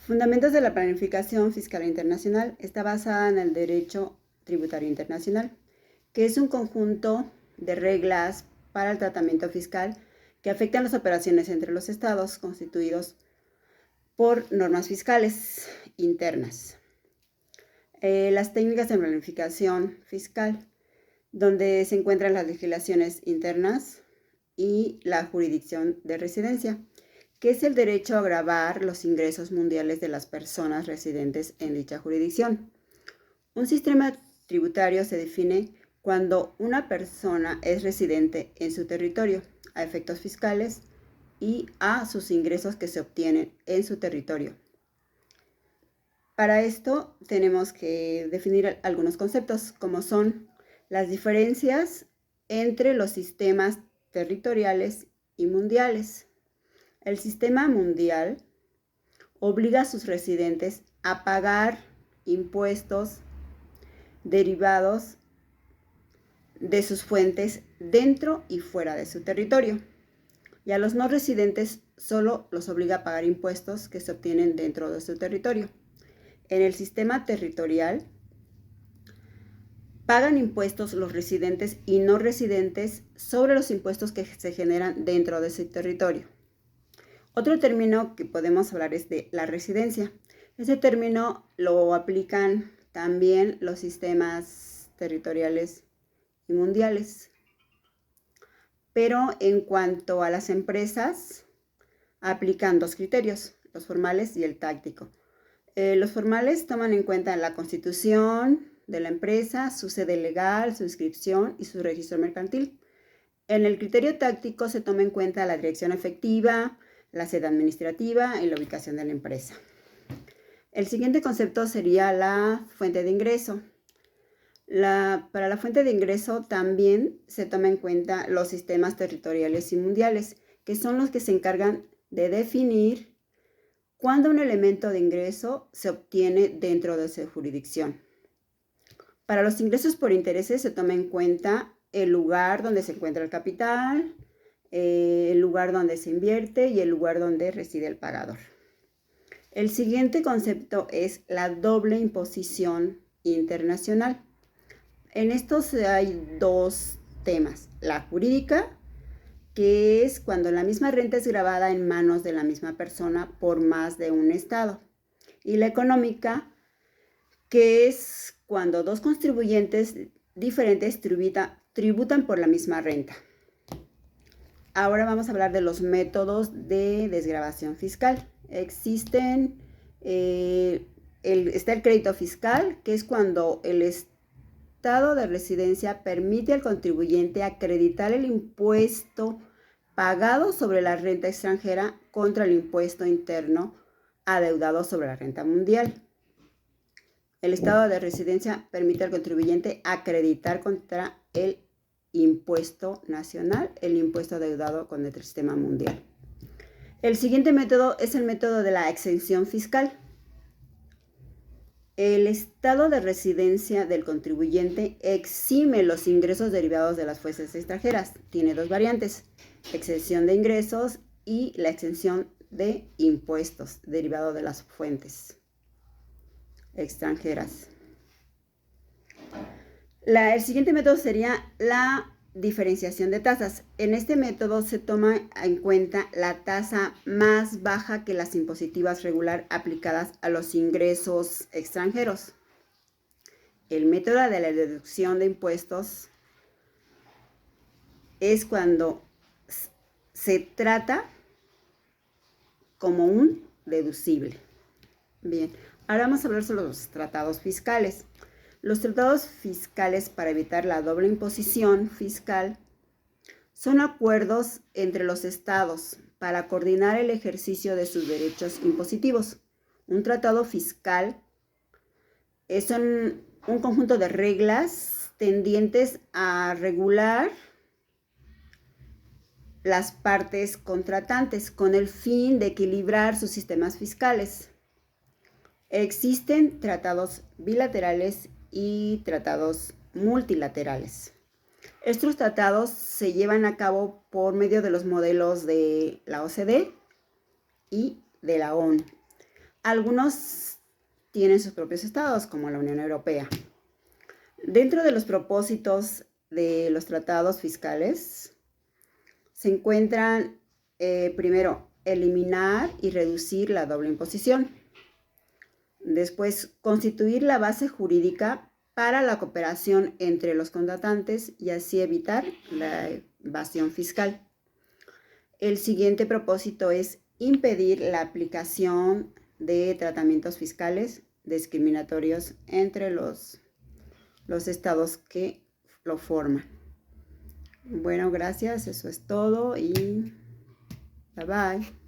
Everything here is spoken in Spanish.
Fundamentos de la planificación fiscal internacional está basada en el derecho tributario internacional, que es un conjunto de reglas para el tratamiento fiscal que afectan las operaciones entre los estados constituidos por normas fiscales internas. Las técnicas de planificación fiscal, donde se encuentran las legislaciones internas y la jurisdicción de residencia, que es el derecho a gravar los ingresos mundiales de las personas residentes en dicha jurisdicción. Un sistema tributario se define cuando una persona es residente en su territorio a efectos fiscales y a sus ingresos que se obtienen en su territorio. Para esto tenemos que definir algunos conceptos, como son las diferencias entre los sistemas territoriales y mundiales. El sistema mundial obliga a sus residentes a pagar impuestos derivados de sus fuentes dentro y fuera de su territorio. Y a los no residentes solo los obliga a pagar impuestos que se obtienen dentro de su territorio. En el sistema territorial pagan impuestos los residentes y no residentes sobre los impuestos que se generan dentro de su territorio. Otro término que podemos hablar es de la residencia. Ese término lo aplican también los sistemas territoriales y mundiales. Pero en cuanto a las empresas, aplican dos criterios, los formales y el táctico. Los formales toman en cuenta la constitución de la empresa, su sede legal, su inscripción y su registro mercantil. En el criterio táctico se toma en cuenta la dirección efectiva, la sede administrativa y la ubicación de la empresa. El siguiente concepto sería la fuente de ingreso. Para la fuente de ingreso también se toma en cuenta los sistemas territoriales y mundiales, que son los que se encargan de definir cuándo un elemento de ingreso se obtiene dentro de su jurisdicción. Para los ingresos por intereses se toma en cuenta el lugar donde se encuentra el capital, el lugar donde se invierte y el lugar donde reside el pagador. El siguiente concepto es la doble imposición internacional. En estos hay dos temas: la jurídica, que es cuando la misma renta es gravada en manos de la misma persona por más de un estado, y la económica, que es cuando dos contribuyentes diferentes tributan por la misma renta. Ahora vamos a hablar de los métodos de desgravación fiscal. Existen, está el crédito fiscal, que es cuando el estado de residencia permite al contribuyente acreditar el impuesto pagado sobre la renta extranjera contra el impuesto interno adeudado sobre la renta mundial. El estado de residencia permite al contribuyente acreditar contra el impuesto nacional el impuesto adeudado con el sistema mundial. El siguiente método es el método de la exención fiscal. El estado de residencia del contribuyente exime los ingresos derivados de las fuentes extranjeras. Tiene dos variantes: exención de ingresos y la exención de impuestos derivados de las fuentes extranjeras. El siguiente método sería la diferenciación de tasas. En este método se toma en cuenta la tasa más baja que las impositivas regular aplicadas a los ingresos extranjeros. El método de la deducción de impuestos es cuando se trata como un deducible. Bien, ahora vamos a hablar sobre los tratados fiscales. Los tratados fiscales para evitar la doble imposición fiscal son acuerdos entre los estados para coordinar el ejercicio de sus derechos impositivos. Un tratado fiscal es un conjunto de reglas tendientes a regular las partes contratantes con el fin de equilibrar sus sistemas fiscales. Existen tratados bilaterales y tratados multilaterales. Estos tratados se llevan a cabo por medio de los modelos de la OCDE y de la ONU. Algunos tienen sus propios estados, como la Unión Europea. Dentro de los propósitos de los tratados fiscales se encuentran, primero, eliminar y reducir la doble imposición. Después, constituir la base jurídica para la cooperación entre los contratantes y así evitar la evasión fiscal. El siguiente propósito es impedir la aplicación de tratamientos fiscales discriminatorios entre los estados que lo forman. Bueno, gracias, eso es todo y bye bye.